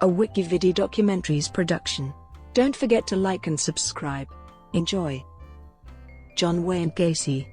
a Wikividi Documentaries production. Don't forget to like and subscribe. Enjoy. John Wayne Gacy.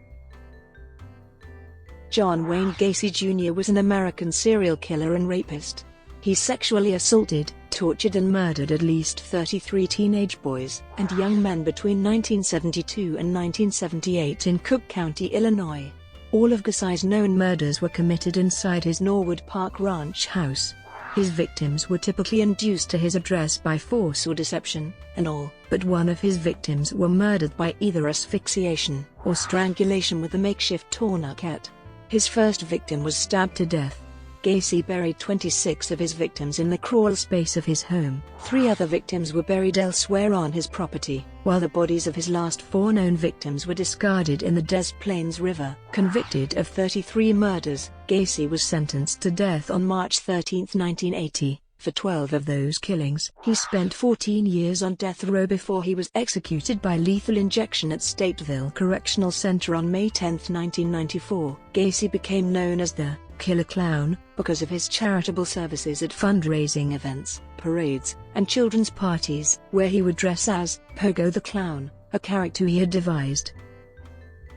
John Wayne Gacy Jr. was an American serial killer and rapist. He sexually assaulted, tortured and murdered at least 33 teenage boys and young men between 1972 and 1978 in Cook County, Illinois. All of Gacy's known murders were committed inside his Norwood Park Ranch house. His victims were typically induced to his address by force or deception, and all but one of his victims were murdered by either asphyxiation or strangulation with a makeshift tourniquet. His first victim was stabbed to death. Gacy buried 26 of his victims in the crawl space of his home. 3 other victims were buried elsewhere on his property, while the bodies of his last 4 known victims were discarded in the Des Plaines River. Convicted of 33 murders, Gacy was sentenced to death on March 13, 1980. For 12 of those killings, he spent 14 years on death row before he was executed by lethal injection at Stateville Correctional Center on May 10, 1994. Gacy became known as the Killer Clown because of his charitable services at fundraising events, parades, and children's parties, where he would dress as Pogo the Clown, a character he had devised.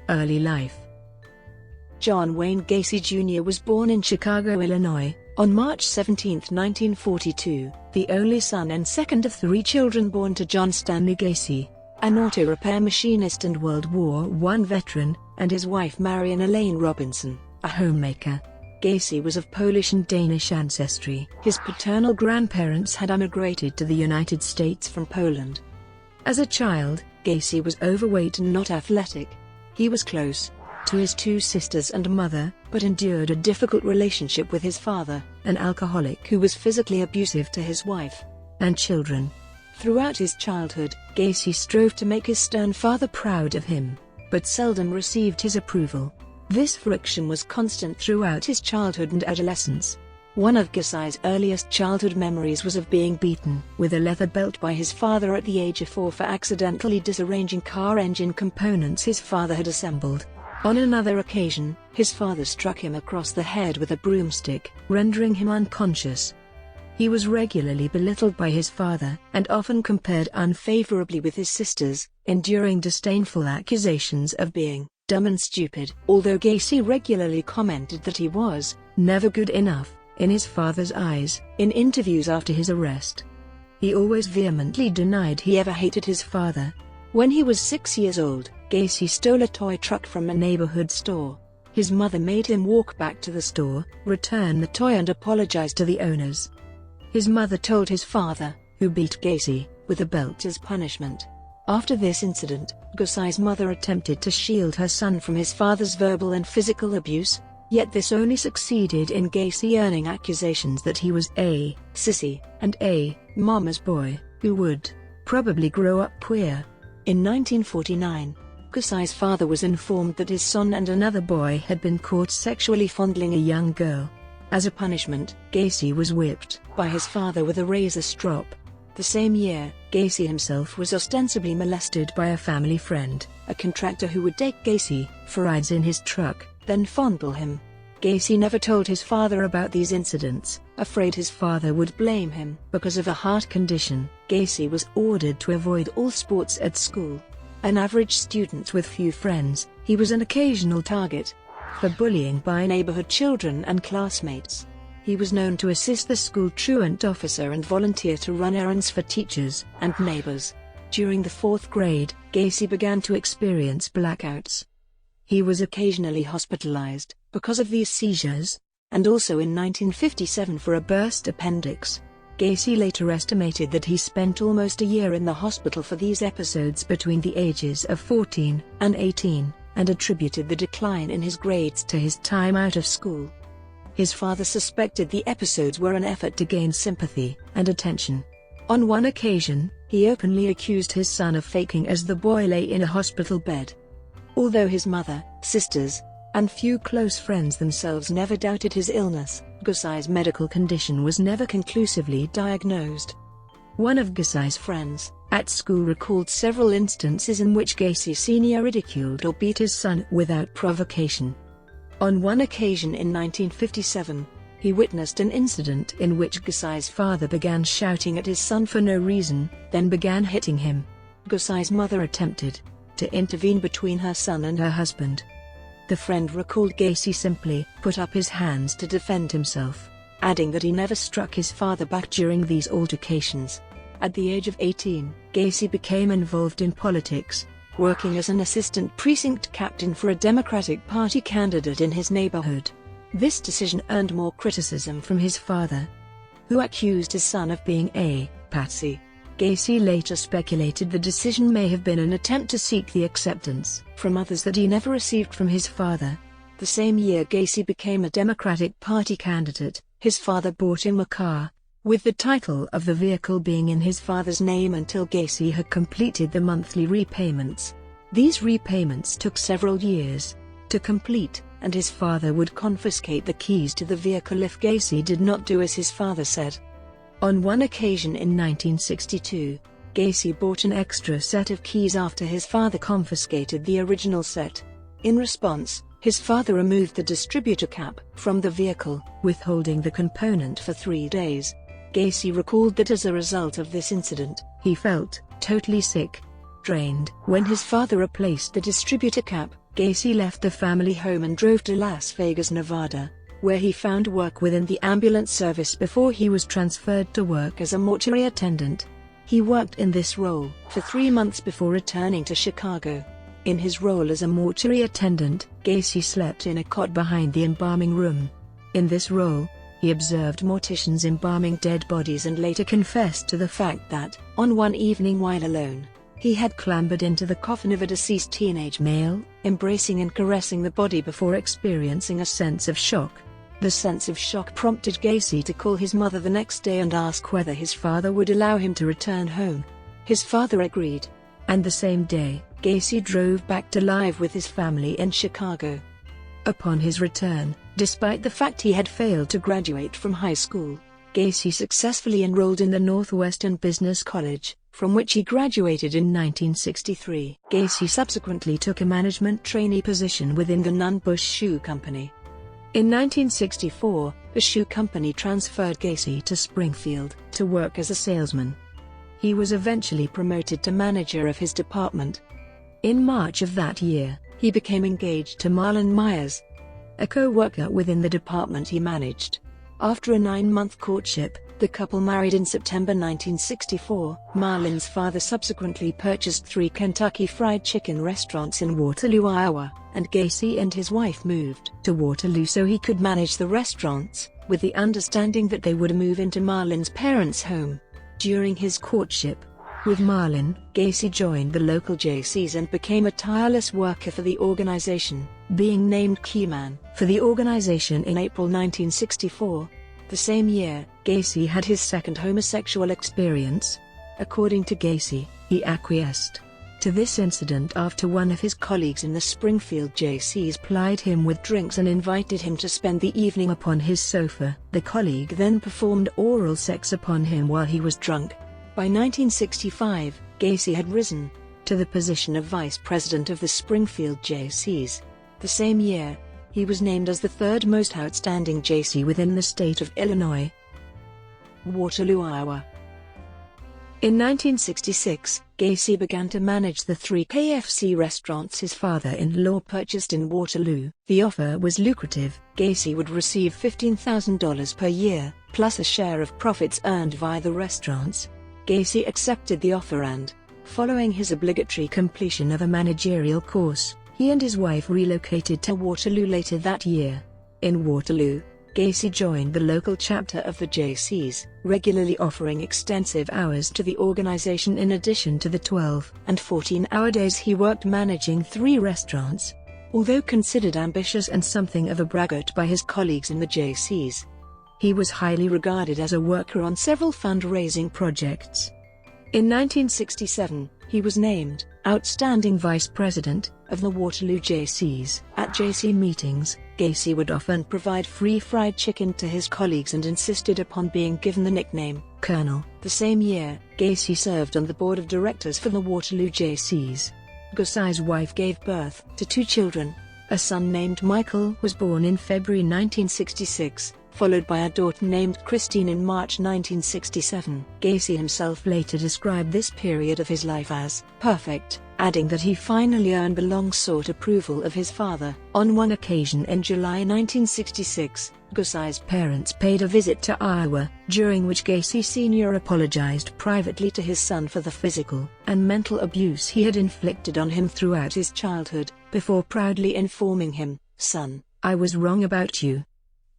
Early life. John Wayne Gacy Jr. was born in Chicago, Illinois, on March 17, 1942, the only son and second of 3 children born to John Stanley Gacy, an auto repair machinist and World War I veteran, and his wife Marion Elaine Robinson, a homemaker. Gacy was of Polish and Danish ancestry. His paternal grandparents had emigrated to the United States from Poland. As a child, Gacy was overweight and not athletic. He was close to his 2 sisters and mother, but endured a difficult relationship with his father, an alcoholic who was physically abusive to his wife and children. Throughout his childhood, Gacy strove to make his stern father proud of him, but seldom received his approval. This friction was constant throughout his childhood and adolescence. One of Gacy's earliest childhood memories was of being beaten with a leather belt by his father at the age of 4 for accidentally disarranging car engine components his father had assembled. On another occasion, his father struck him across the head with a broomstick, rendering him unconscious. He was regularly belittled by his father and often compared unfavorably with his sisters, enduring disdainful accusations of being dumb and stupid. Although Gacy regularly commented that he was never good enough in his father's eyes, in interviews after his arrest, he always vehemently denied he ever hated his father. When he was 6 years old, Gacy stole a toy truck from a neighborhood store. His mother made him walk back to the store, return the toy and apologize to the owners. His mother told his father, who beat Gacy with a belt as punishment. After this incident, Gacy's mother attempted to shield her son from his father's verbal and physical abuse, yet this only succeeded in Gacy earning accusations that he was a sissy and a mama's boy, who would probably grow up queer. In 1949, Gacy's father was informed that his son and another boy had been caught sexually fondling a young girl. As a punishment, Gacy was whipped by his father with a razor strop. The same year, Gacy himself was ostensibly molested by a family friend, a contractor who would take Gacy for rides in his truck, then fondle him. Gacy never told his father about these incidents, afraid his father would blame him. Because of a heart condition, Gacy was ordered to avoid all sports at school. An average student with few friends, he was an occasional target for bullying by neighborhood children and classmates. He was known to assist the school truant officer and volunteer to run errands for teachers and neighbors. During the 4th grade, Gacy began to experience blackouts. He was occasionally hospitalized because of these seizures, and also in 1957 for a burst appendix. Gacy later estimated that he spent almost a year in the hospital for these episodes between the ages of 14 and 18, and attributed the decline in his grades to his time out of school. His father suspected the episodes were an effort to gain sympathy and attention. On one occasion, he openly accused his son of faking as the boy lay in a hospital bed. Although his mother, sisters, and few close friends themselves never doubted his illness, Gacy's medical condition was never conclusively diagnosed. One of Gacy's friends at school recalled several instances in which Gacy Sr. ridiculed or beat his son without provocation. On one occasion in 1957, He witnessed an incident in which Gusai's father began shouting at his son for no reason, then began hitting him. Gusai's mother attempted to intervene between her son and her husband. The friend recalled Gacy simply put up his hands to defend himself, adding that he never struck his father back during these altercations. At the age of 18, Gacy became involved in politics, working as an assistant precinct captain for a Democratic Party candidate in his neighborhood. This decision earned more criticism from his father, who accused his son of being a patsy. Gacy later speculated the decision may have been an attempt to seek the acceptance from others that he never received from his father. The same year Gacy became a Democratic Party candidate, his father bought him a car, with the title of the vehicle being in his father's name until Gacy had completed the monthly repayments. These repayments took several years to complete, and his father would confiscate the keys to the vehicle if Gacy did not do as his father said. On one occasion in 1962, Gacy bought an extra set of keys after his father confiscated the original set. In response, his father removed the distributor cap from the vehicle, withholding the component for 3 days. Gacy recalled that as a result of this incident, he felt totally sick, drained. When his father replaced the distributor cap, Gacy left the family home and drove to Las Vegas, Nevada, where he found work within the ambulance service before he was transferred to work as a mortuary attendant. He worked in this role for 3 months before returning to Chicago. In his role as a mortuary attendant, Gacy slept in a cot behind the embalming room. In this role, he observed morticians embalming dead bodies and later confessed to the fact that, on one evening while alone, he had clambered into the coffin of a deceased teenage male, embracing and caressing the body before experiencing a sense of shock. The sense of shock prompted Gacy to call his mother the next day and ask whether his father would allow him to return home. His father agreed, and the same day, Gacy drove back to live with his family in Chicago. Upon his return, despite the fact he had failed to graduate from high school, Gacy successfully enrolled in the Northwestern Business College, from which he graduated in 1963. Gacy subsequently took a management trainee position within the Nunn Bush Shoe Company. In 1964, the shoe company transferred Gacy to Springfield to work as a salesman. He was eventually promoted to manager of his department. In March of that year, he became engaged to Marlon Myers, a co-worker within the department he managed. After a 9-month courtship, the couple married in September 1964. Marlon's father subsequently purchased 3 Kentucky Fried Chicken restaurants in Waterloo, Iowa, and Gacy and his wife moved to Waterloo so he could manage the restaurants, with the understanding that they would move into Marlon's parents' home. During his courtship with Marlon, Gacy joined the local Jaycees and became a tireless worker for the organization, being named keyman for the organization in April 1964. The same year, Gacy had his second homosexual experience. According to Gacy, he acquiesced to this incident after one of his colleagues in the Springfield Jaycees plied him with drinks and invited him to spend the evening upon his sofa. The colleague then performed oral sex upon him while he was drunk. By 1965, Gacy had risen to the position of vice president of the Springfield Jaycees. The same year, he was named as the 3rd most outstanding Jaycee within the state of Illinois. Waterloo, Iowa. In 1966, Gacy began to manage the 3 KFC restaurants his father-in-law purchased in Waterloo. The offer was lucrative. Gacy would receive $15,000 per year, plus a share of profits earned via the restaurants. Gacy accepted the offer and, following his obligatory completion of a managerial course, he and his wife relocated to Waterloo later that year. In Waterloo, Gacy joined the local chapter of the Jaycees, regularly offering extensive hours to the organization in addition to the 12- and 14-hour days he worked managing 3 restaurants. Although considered ambitious and something of a braggart by his colleagues in the Jaycees, he was highly regarded as a worker on several fundraising projects. In 1967, he was named Outstanding Vice President of the Waterloo Jaycees. At Jaycee meetings, Gacy would often provide free fried chicken to his colleagues and insisted upon being given the nickname Colonel. The same year, Gacy served on the board of directors for the Waterloo Jaycees. Gusai's wife gave birth to 2 children. A son named Michael was born in February 1966. followed by a daughter named Christine in March 1967. Gacy himself later described this period of his life as perfect, adding that he finally earned the long-sought approval of his father. On one occasion in July 1966, Gacy's parents paid a visit to Iowa, during which Gacy Sr. apologized privately to his son for the physical and mental abuse he had inflicted on him throughout his childhood, before proudly informing him, "Son, I was wrong about you."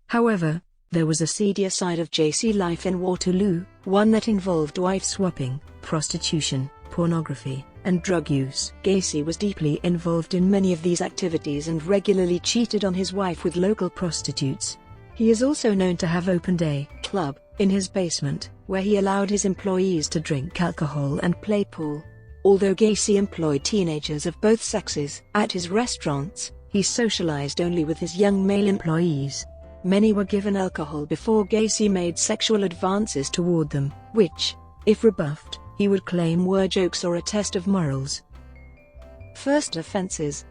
However, there was a seedier side of Gacy's life in Waterloo, one that involved wife swapping, prostitution, pornography, and drug use. Gacy was deeply involved in many of these activities and regularly cheated on his wife with local prostitutes. He is also known to have opened a club in his basement, where he allowed his employees to drink alcohol and play pool. Although Gacy employed teenagers of both sexes at his restaurants, he socialized only with his young male employees. Many were given alcohol before Gacy made sexual advances toward them, which, if rebuffed, he would claim were jokes or a test of morals. First offenses.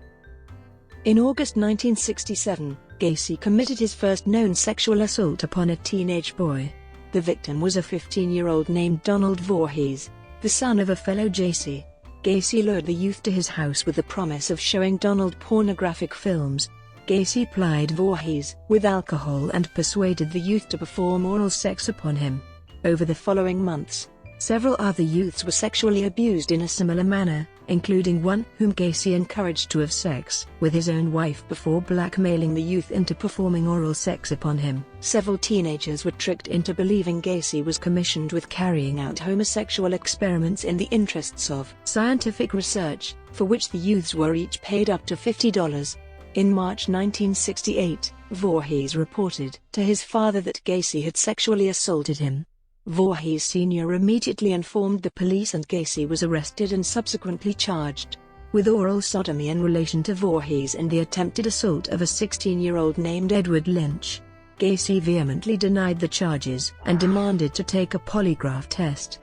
In August 1967, Gacy committed his first known sexual assault upon a teenage boy. The victim was a 15-year-old named Donald Voorhees, the son of a fellow Gacy. Gacy lured the youth to his house with the promise of showing Donald pornographic films. Gacy plied Voorhees with alcohol and persuaded the youth to perform oral sex upon him. Over the following months, several other youths were sexually abused in a similar manner, including one whom Gacy encouraged to have sex with his own wife before blackmailing the youth into performing oral sex upon him. Several teenagers were tricked into believing Gacy was commissioned with carrying out homosexual experiments in the interests of scientific research, for which the youths were each paid up to $50. In March 1968, Voorhees reported to his father that Gacy had sexually assaulted him. Voorhees Sr. immediately informed the police and Gacy was arrested and subsequently charged with oral sodomy in relation to Voorhees and the attempted assault of a 16-year-old named Edward Lynch. Gacy vehemently denied the charges and demanded to take a polygraph test.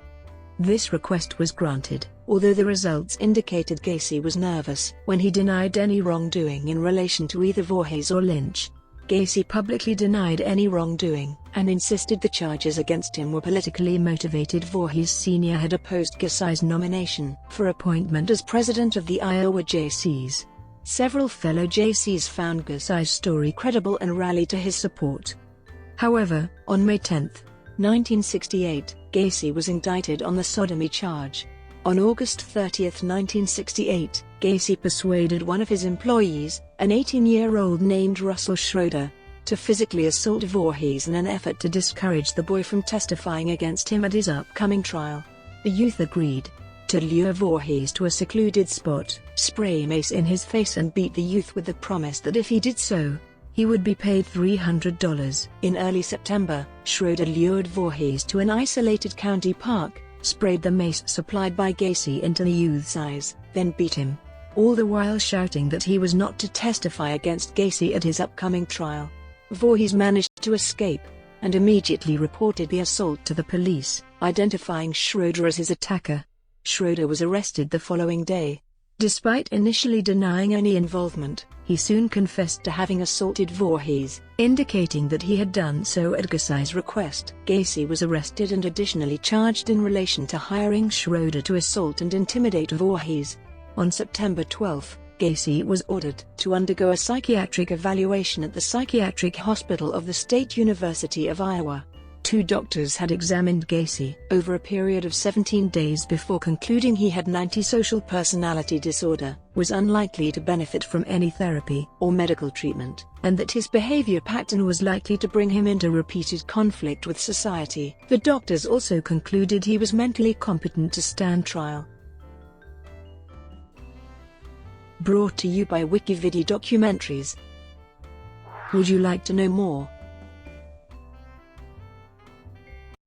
This request was granted, although the results indicated Gacy was nervous. When he denied any wrongdoing in relation to either Voorhees or Lynch, Gacy publicly denied any wrongdoing and insisted the charges against him were politically motivated. Voorhees Sr. had opposed Gacy's nomination for appointment as president of the Iowa Jaycees. Several fellow Jaycees found Gacy's story credible and rallied to his support. However, on May 10, 1968, Gacy was indicted on the sodomy charge. On August 30, 1968, Gacy persuaded one of his employees, an 18-year-old named Russell Schroeder, to physically assault Voorhees in an effort to discourage the boy from testifying against him at his upcoming trial. The youth agreed to lure Voorhees to a secluded spot, spray mace in his face and beat the youth with the promise that if he did so, he would be paid $300. In early September, Schroeder lured Voorhees to an isolated county park, sprayed the mace supplied by Gacy into the youth's eyes, then beat him, all the while shouting that he was not to testify against Gacy at his upcoming trial. Voorhees managed to escape, and immediately reported the assault to the police, identifying Schroeder as his attacker. Schroeder was arrested the following day. Despite initially denying any involvement, he soon confessed to having assaulted Voorhees, indicating that he had done so at Gacy's request. Gacy was arrested and additionally charged in relation to hiring Schroeder to assault and intimidate Voorhees. On September 12, Gacy was ordered to undergo a psychiatric evaluation at the Psychiatric Hospital of the State University of Iowa. 2 doctors had examined Gacy over a period of 17 days before concluding he had an antisocial personality disorder, was unlikely to benefit from any therapy or medical treatment, and that his behavior pattern was likely to bring him into repeated conflict with society. The doctors also concluded he was mentally competent to stand trial. Brought to you by Wikividi Documentaries. Would you like to know more?